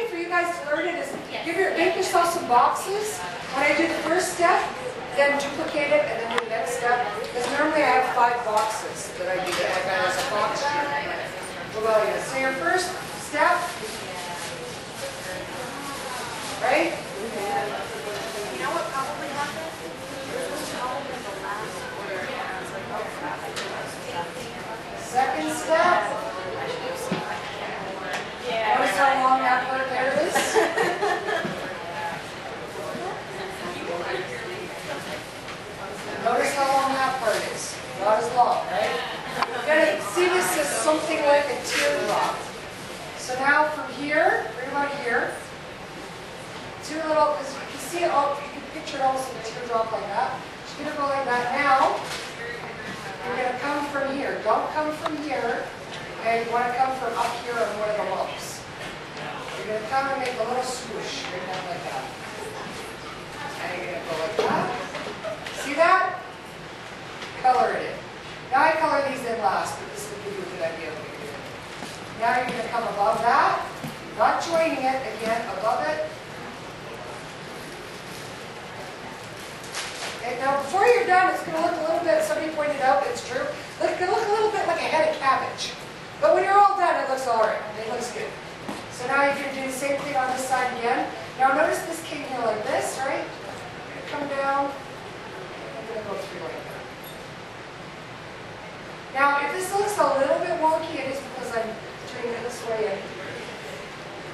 for you guys to learn it is make yourself some boxes. When I do the first step, then duplicate it and then do the next step. Because normally I have 5 boxes that I do that like as a box sheet. So your first step, right? You know what probably happened? This was probably the last order. I was like, oh crap, I did this. Second step. Notice how long that part there is. Notice how long that part is. Not as long, right? You're going to see this as something like a teardrop. So now from here, right about here, do a little, because you can see it all, you can picture it almost like a teardrop like that. Just going to go like that. Now, you're going to come from here. Don't come from here. Okay, you want to come from up here on one of the lumps. You're going to come and make a little swoosh right down like that. And you're going to go like that. See that? Color it in. Now I color these in last, but this will give you a good idea of what you're doing. Now you're going to come above that. Not joining it, again, above it. Okay, now before you're done, it's going to look a little bit, somebody pointed out, it's true, it's going to look a little bit like a head of cabbage. But when you're all done, it looks all right. It looks good. So now you're going to do the same thing on this side again. Now notice this came here like this, right? Come down. I'm going to go through like that. Now, if this looks a little bit wonky, it is because I'm doing it this way. And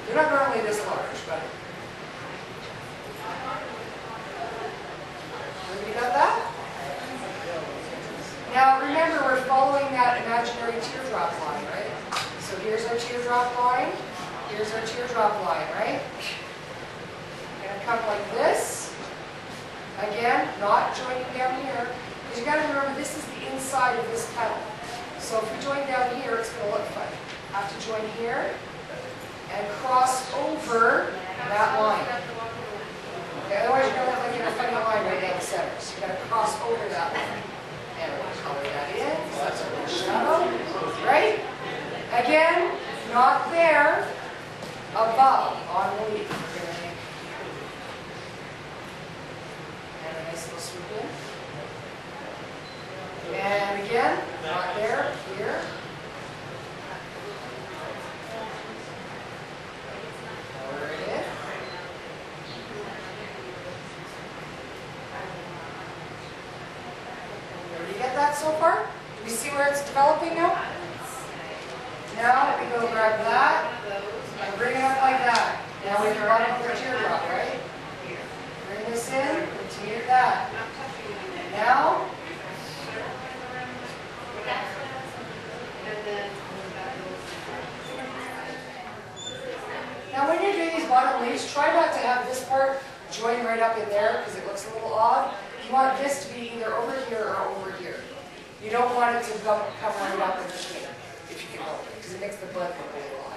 they're not normally this large, but. You got that? Now, remember, we're following that imaginary teardrop line, right? So here's our teardrop line. Here's our teardrop line, right? We're going to come like this. Again, not joining down here. Because you got to remember, this is the inside of this petal. So if we join down here, it's going to look funny. Have to join here and cross over that line. Okay, otherwise you're going to look like you have a funny line right down the center. So you've got to cross over that line. And we'll color that in, because that's a little shadow. Right? Again, not there. Above, on the leaf. We're going to make and a nice little swoop in. And again, not there, here. Color it in. Everybody get that so far? Do we see where it's developing now? Now we go grab that and bring it up like that. Now we can run up the teardrop, right? Bring this in, continue that. Now, when you're doing these bottom leaves, try not to have this part join right up in there because it looks a little odd. You want this to be either over here or over here. You don't want it to come right up in between, if you can help it, because it makes the bud look a little odd.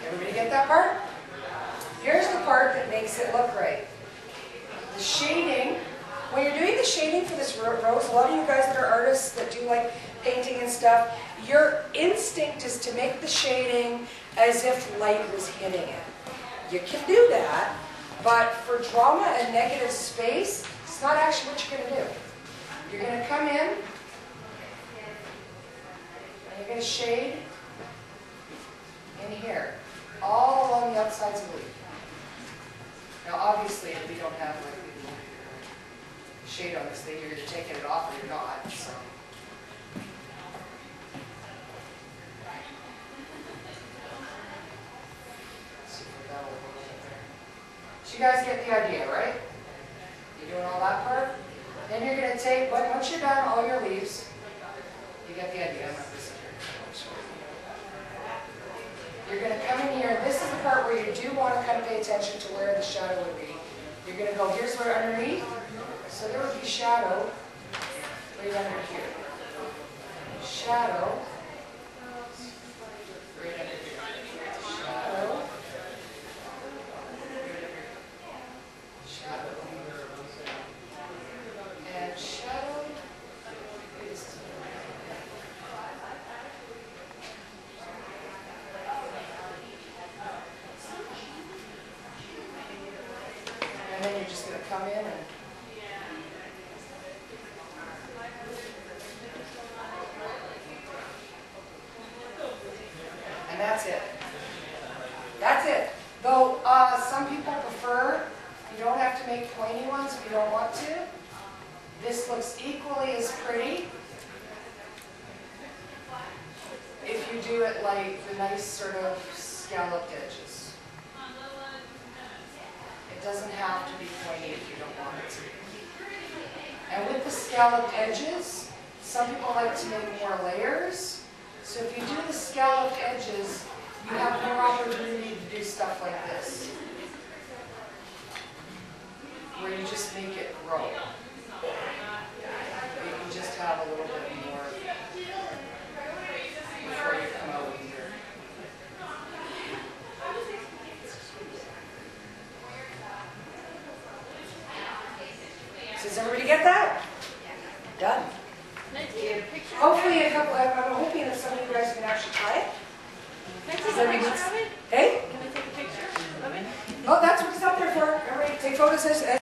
Everybody get that part? Here's the part that makes it look right. The shading, when you're doing the shading for this rose, a lot of you guys that are artists that do like painting and stuff, your instinct is to make the shading as if light was hitting it. You can do that, but for drama and negative space, it's not actually what you're going to do. You're going to come in, and you're going to shade in here, all along the outsides of the leaf. Now obviously, if we don't have like shade on this thing, you're either taking it off or you're not. So. So you guys get the idea, right? You're doing all that part? Then you're going to take, once you're done all your leaves, you get the idea. I'm not this here. You're going to come in here, and this is the part where you do want to kind of pay attention to where the shadow would be. You're going to go, here's where underneath. So there would be shadow right under here. Shadow right under here. Shadow. Shadow. come in and that's it. That's it. Though some people prefer, you don't have to make pointy ones if you don't want to. This looks equally as pretty if you do it like the nice sort of scalloped edges. It doesn't have to be pointy if you don't want it to be. And with the scalloped edges, some people like to make more layers. So if you do the scalloped edges, you have more opportunity to do stuff like this, where you just make it grow. You can just have a little bit more before you come out with your. So does everybody get that? Done. Hopefully a couple, I'm hoping that some of you guys can actually try it. Can I take a picture of it? Hey? Can I take a picture of it? Oh, that's what it's up there for. Everybody take photos as